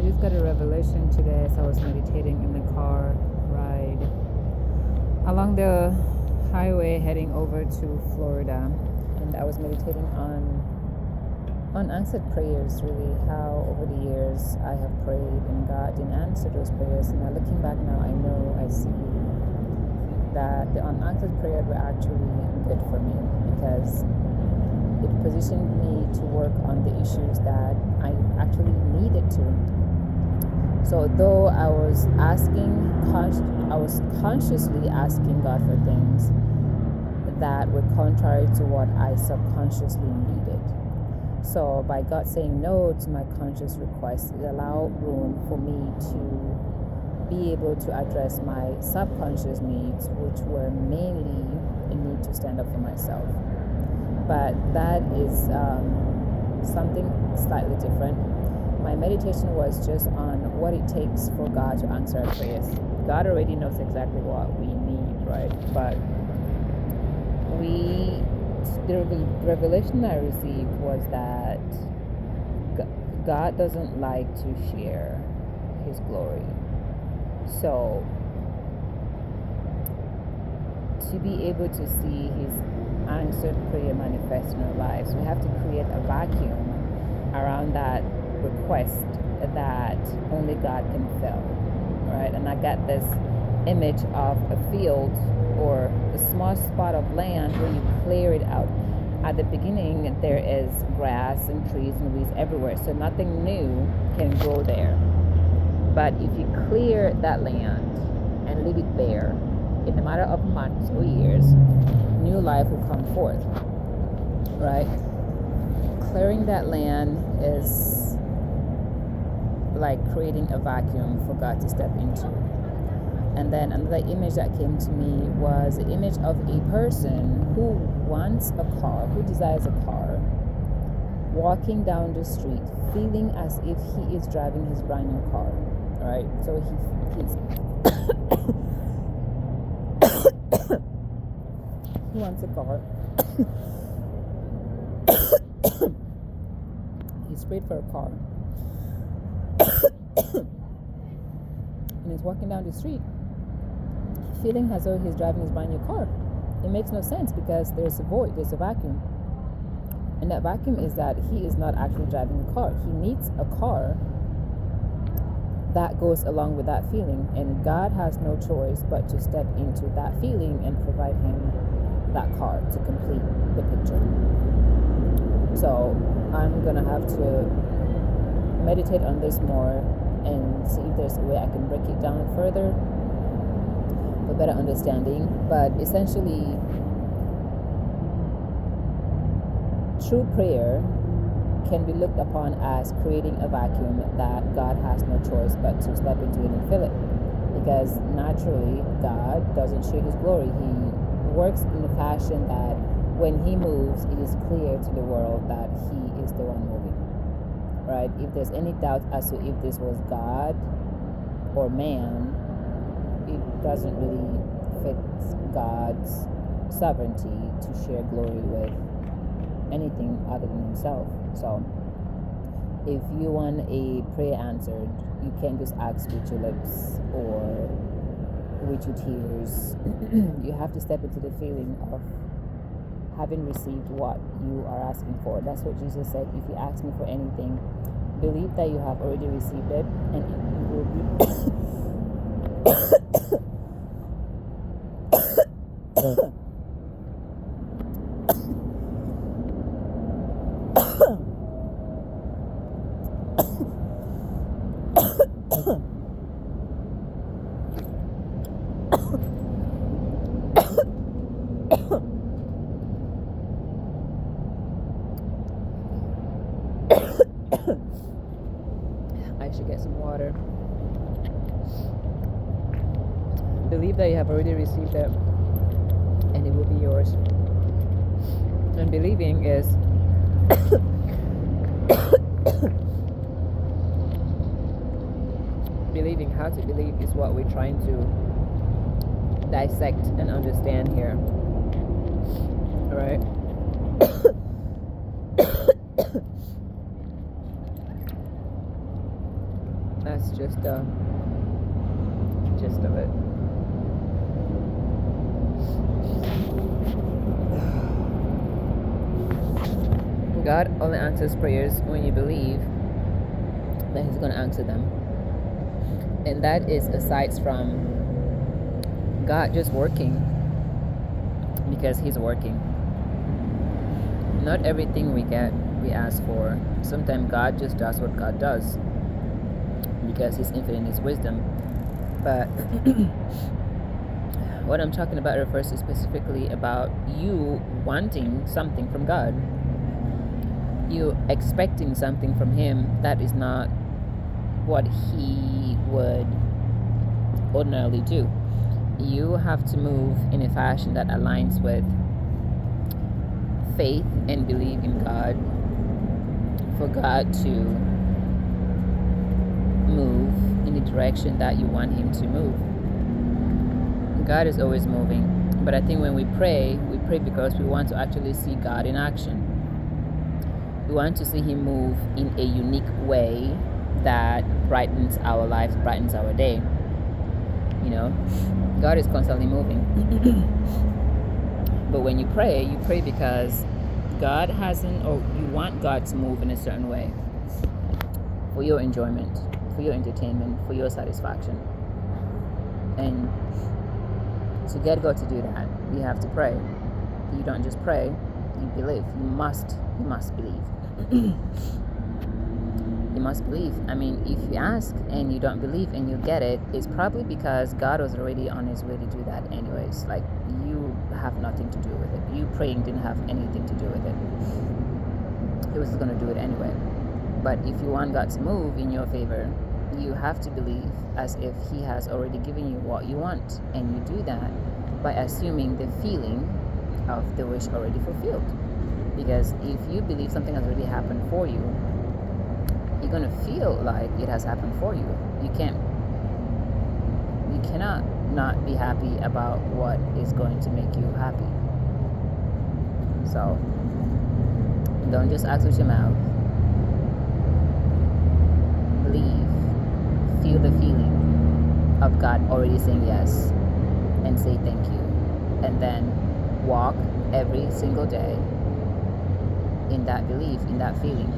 I just got a revelation today as I was meditating in the car ride along the highway heading over to Florida, and I was meditating on unanswered prayers, really, how over the years I have prayed and God didn't answer those prayers. And now looking back now, I see that the unanswered prayers were actually good for me, because it positioned me to work on the issues that I actually needed to. So though I was consciously asking God for things that were contrary to what I subconsciously needed. So by God saying no to my conscious requests, it allowed room for me to be able to address my subconscious needs, which were mainly a need to stand up for myself. But that is something slightly different. My meditation was just on what it takes for God to answer our prayers. God already knows exactly what we need, right? But the revelation I received was that God doesn't like to share His glory. So to be able to see His answered prayer manifest in our lives, we have to create a vacuum around that request that only God can fill, right? And I got this image of a field or a small spot of land where you clear it out. At the beginning, there is grass and trees and weeds everywhere, so nothing new can grow there. But if you clear that land and leave it bare, in a matter of months or years, new life will come forth, right? Clearing that land is like creating a vacuum for God to step into. And then another image that came to me was the image of a person who wants a car, who desires a car, walking down the street, feeling as if he is driving his brand new car, right? So he's he wants a car. He's prayed for a car. And he's walking down the street, feeling as though he's driving his brand new car. It makes no sense, because there's a void, there's a vacuum. And that vacuum is that he is not actually driving the car. He needs a car that goes along with that feeling. And God has no choice but to step into that feeling and provide him that car to complete the picture. So I'm going to have to meditate on this more and see if there's a way I can break it down further for better understanding. But essentially, true prayer can be looked upon as creating a vacuum that God has no choice but to step into it and fill it. Because naturally, God doesn't share His glory. He works in a fashion that when He moves, it is clear to the world that He is the one moving. Right? If there's any doubt as to if this was God or man, it doesn't really fit God's sovereignty to share glory with anything other than Himself. So if you want a prayer answered, you can't just ask with your lips or with your tears. You have to step into the feeling of having received what you are asking for. That's what Jesus said. If you ask me for anything, believe that you have already received it, and it will be I should get some water. Believe that you have already received it, and it will be yours. And believing is believing, how to believe is what we're trying to dissect and understand here. Alright? just the gist of it. God only answers prayers when you believe that He's going to answer them. And that is aside from God just working because He's working. Not everything we get, we ask for. Sometimes God just does what God does because He's infinite in His wisdom. But what I'm talking about refers to specifically about you wanting something from God. You expecting something from Him that is not what He would ordinarily do. You have to move in a fashion that aligns with faith and believe in God for God to move in the direction that you want Him to move. God is always moving, but I think when we pray because we want to actually see God in action. We want to see Him move in a unique way that brightens our lives, brightens our day. God is constantly moving. But when you pray because God hasn't, or you want God to move in a certain way for your enjoyment, for your entertainment, for your satisfaction. And to get God to do that, you have to pray. You don't just pray, you believe. You must believe. You must believe. I mean, if you ask and you don't believe and you get it, it's probably because God was already on His way to do that anyways. Like, you have nothing to do with it. You praying didn't have anything to do with it. He was going to do it anyway. But if you want God to move in your favor, you have to believe as if He has already given you what you want. And you do that by assuming the feeling of the wish already fulfilled. Because if you believe something has already happened for you, you're going to feel like it has happened for you. You cannot not be happy about what is going to make you happy. So don't just ask with your mouth. Believe, feel the feeling of God already saying yes, and say thank you, and then walk every single day in that belief, in that feeling.